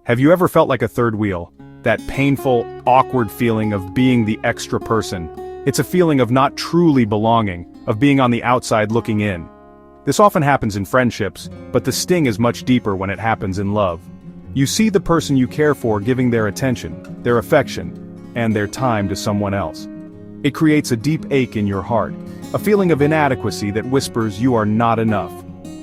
Have you ever felt like a third wheel? That painful, awkward feeling of being the extra person. It's a feeling of not truly belonging, of being on the outside looking in. This often happens in friendships, but the sting is much deeper when it happens in love. You see the person you care for giving their attention, their affection, and their time to someone else. It creates a deep ache in your heart, a feeling of inadequacy that whispers you are not enough.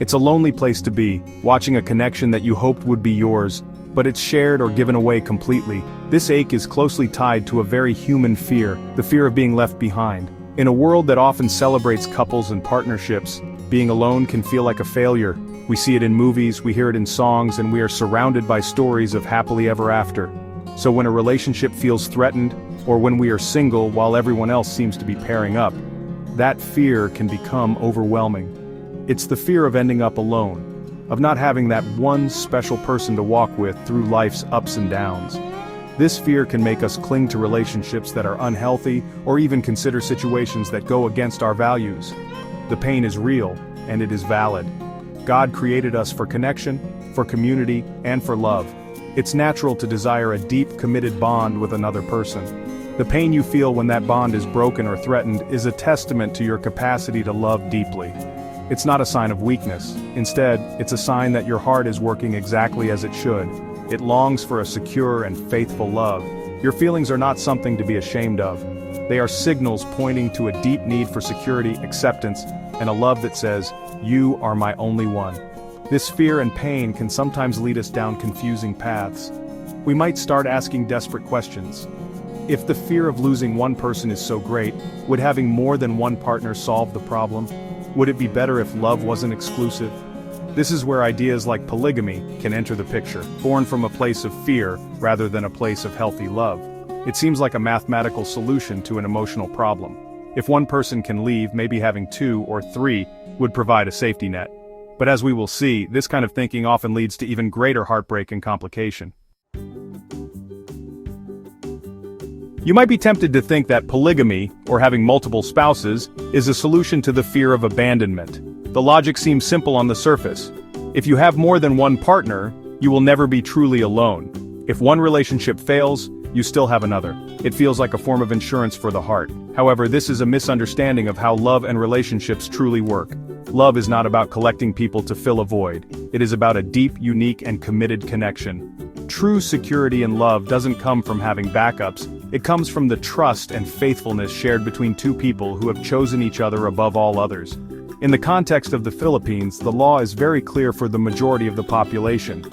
It's a lonely place to be, watching a connection that you hoped would be yours, but it's shared or given away completely. This ache is closely tied to a very human fear, the fear of being left behind. In a world that often celebrates couples and partnerships, being alone can feel like a failure. We see it in movies, we hear it in songs, and we are surrounded by stories of happily ever after. So when a relationship feels threatened, or when we are single while everyone else seems to be pairing up, that fear can become overwhelming. It's the fear of ending up alone, of not having that one special person to walk with through life's ups and downs. This fear can make us cling to relationships that are unhealthy, or even consider situations that go against our values. The pain is real, and it is valid. God created us for connection, for community, and for love. It's natural to desire a deep, committed bond with another person. The pain you feel when that bond is broken or threatened is a testament to your capacity to love deeply. It's not a sign of weakness. Instead, it's a sign that your heart is working exactly as it should. It longs for a secure and faithful love. Your feelings are not something to be ashamed of. They are signals pointing to a deep need for security, acceptance, and a love that says, "You are my only one." This fear and pain can sometimes lead us down confusing paths. We might start asking desperate questions. If the fear of losing one person is so great, would having more than one partner solve the problem? Would it be better if love wasn't exclusive? This is where ideas like polygamy can enter the picture, born from a place of fear rather than a place of healthy love. It seems like a mathematical solution to an emotional problem. If one person can leave, maybe having two or three would provide a safety net. But as we will see, this kind of thinking often leads to even greater heartbreak and complication. You might be tempted to think that polygamy, or having multiple spouses, is a solution to the fear of abandonment. The logic seems simple on the surface. If you have more than one partner, you will never be truly alone. If one relationship fails, you still have another. It feels like a form of insurance for the heart. However, this is a misunderstanding of how love and relationships truly work. Love is not about collecting people to fill a void. It is about a deep, unique, and committed connection. True security in love doesn't come from having backups. It comes from the trust and faithfulness shared between two people who have chosen each other above all others. In the context of the Philippines, the law is very clear for the majority of the population.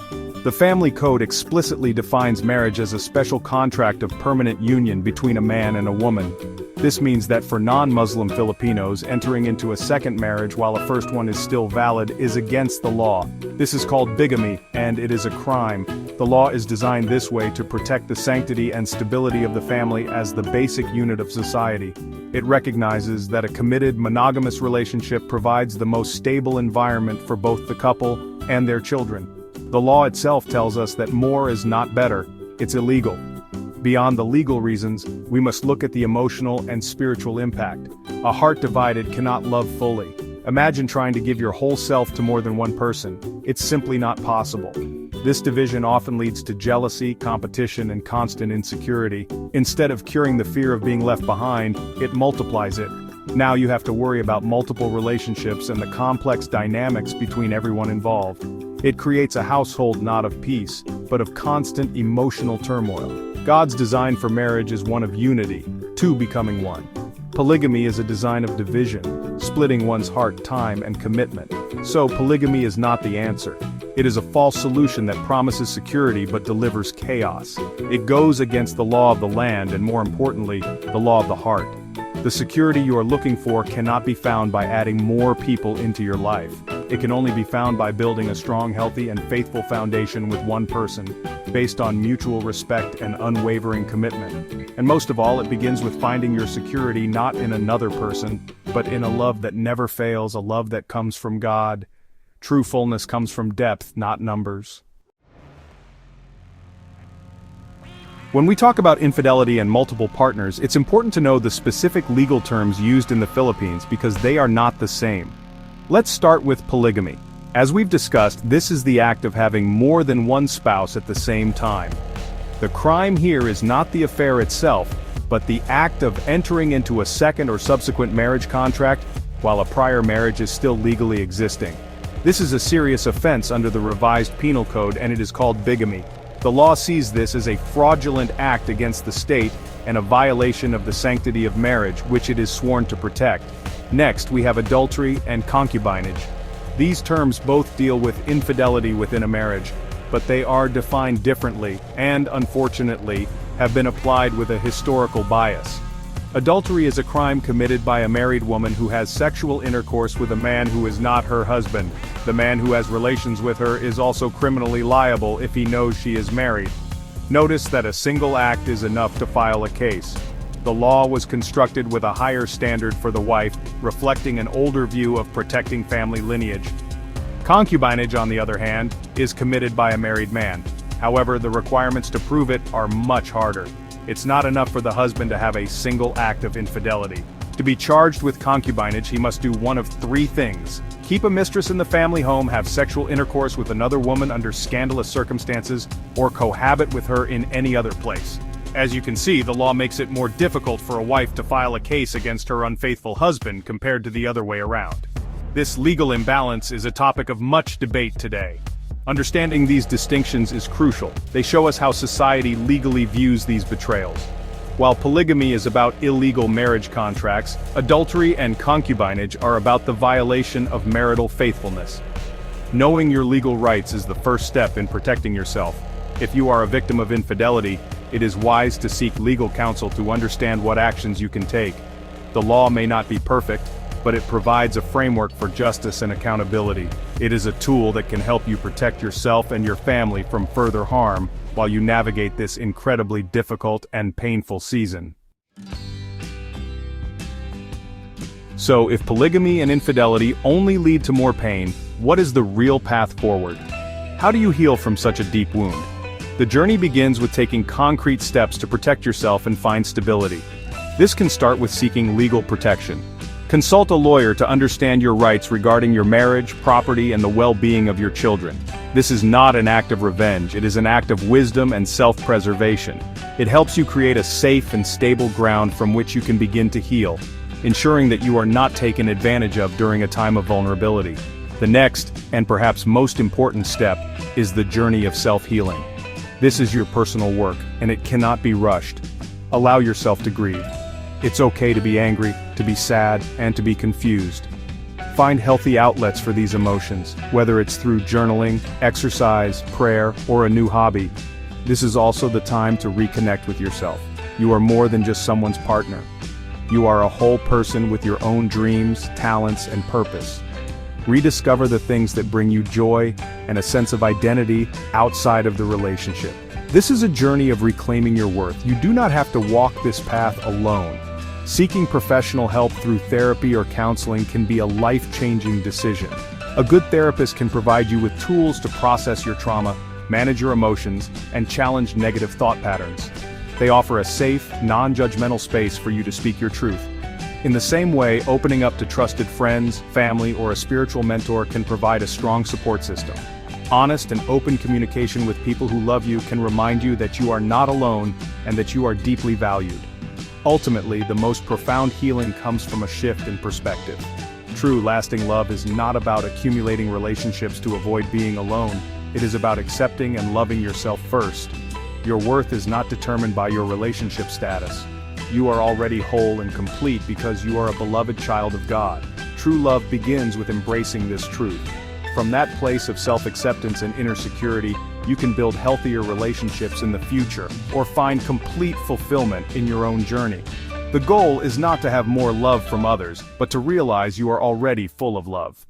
The family code explicitly defines marriage as a special contract of permanent union between a man and a woman. This means that for non-Muslim Filipinos, entering into a second marriage while a first one is still valid is against the law. This is called bigamy, and it is a crime. The law is designed this way to protect the sanctity and stability of the family as the basic unit of society. It recognizes that a committed, monogamous relationship provides the most stable environment for both the couple and their children. The law itself tells us that more is not better, it's illegal. Beyond the legal reasons, we must look at the emotional and spiritual impact. A heart divided cannot love fully. Imagine trying to give your whole self to more than one person. It's simply not possible. This division often leads to jealousy, competition, and constant insecurity. Instead of curing the fear of being left behind, it multiplies it. Now you have to worry about multiple relationships and the complex dynamics between everyone involved. It creates a household not of peace, but of constant emotional turmoil. God's design for marriage is one of unity, two becoming one. Polygamy is a design of division, splitting one's heart, time, and commitment. So polygamy is not the answer. It is a false solution that promises security but delivers chaos. It goes against the law of the land and, more importantly, the law of the heart. The security you are looking for cannot be found by adding more people into your life. It can only be found by building a strong, healthy, and faithful foundation with one person, based on mutual respect and unwavering commitment. And most of all, it begins with finding your security not in another person, but in a love that never fails, a love that comes from God. True fullness comes from depth, not numbers. When we talk about infidelity and multiple partners, it's important to know the specific legal terms used in the Philippines because they are not the same. Let's start with polygamy. As we've discussed, this is the act of having more than one spouse at the same time. The crime here is not the affair itself, but the act of entering into a second or subsequent marriage contract while a prior marriage is still legally existing. This is a serious offense under the revised penal code, and it is called bigamy. The law sees this as a fraudulent act against the state and a violation of the sanctity of marriage, which it is sworn to protect. Next, we have adultery and concubinage. These terms both deal with infidelity within a marriage, but they are defined differently and, unfortunately, have been applied with a historical bias. Adultery is a crime committed by a married woman who has sexual intercourse with a man who is not her husband. The man who has relations with her is also criminally liable if he knows she is married. Notice that a single act is enough to file a case. The law was constructed with a higher standard for the wife, reflecting an older view of protecting family lineage. Concubinage, on the other hand, is committed by a married man. However, the requirements to prove it are much harder. It's not enough for the husband to have a single act of infidelity. To be charged with concubinage, he must do one of three things: keep a mistress in the family home, have sexual intercourse with another woman under scandalous circumstances, or cohabit with her in any other place. As you can see, the law makes it more difficult for a wife to file a case against her unfaithful husband compared to the other way around. This legal imbalance is a topic of much debate today. Understanding these distinctions is crucial. They show us how society legally views these betrayals. While polygamy is about illegal marriage contracts, adultery and concubinage are about the violation of marital faithfulness. Knowing your legal rights is the first step in protecting yourself. If you are a victim of infidelity, it is wise to seek legal counsel to understand what actions you can take. The law may not be perfect, but it provides a framework for justice and accountability. It is a tool that can help you protect yourself and your family from further harm while you navigate this incredibly difficult and painful season. So, if polygamy and infidelity only lead to more pain, what is the real path forward? How do you heal from such a deep wound? The journey begins with taking concrete steps to protect yourself and find stability. This can start with seeking legal protection. Consult a lawyer to understand your rights regarding your marriage, property, and the well-being of your children. This is not an act of revenge, it is an act of wisdom and self-preservation. It helps you create a safe and stable ground from which you can begin to heal, ensuring that you are not taken advantage of during a time of vulnerability. The next, and perhaps most important step, is the journey of self-healing. This is your personal work, and it cannot be rushed. Allow yourself to grieve. It's okay to be angry, to be sad, and to be confused. Find healthy outlets for these emotions, whether it's through journaling, exercise, prayer, or a new hobby. This is also the time to reconnect with yourself. You are more than just someone's partner. You are a whole person with your own dreams, talents, and purpose. Rediscover the things that bring you joy and a sense of identity outside of the relationship. This is a journey of reclaiming your worth. You do not have to walk this path alone. Seeking professional help through therapy or counseling can be a life-changing decision. A good therapist can provide you with tools to process your trauma, manage your emotions, and challenge negative thought patterns. They offer a safe, non-judgmental space for you to speak your truth. In the same way, opening up to trusted friends, family, or a spiritual mentor can provide a strong support system. Honest and open communication with people who love you can remind you that you are not alone and that you are deeply valued. Ultimately, the most profound healing comes from a shift in perspective. True, lasting love is not about accumulating relationships to avoid being alone. It is about accepting and loving yourself first. Your worth is not determined by your relationship status. You are already whole and complete because you are a beloved child of God. True love begins with embracing this truth. From that place of self-acceptance and inner security, you can build healthier relationships in the future, or find complete fulfillment in your own journey. The goal is not to have more love from others, but to realize you are already full of love.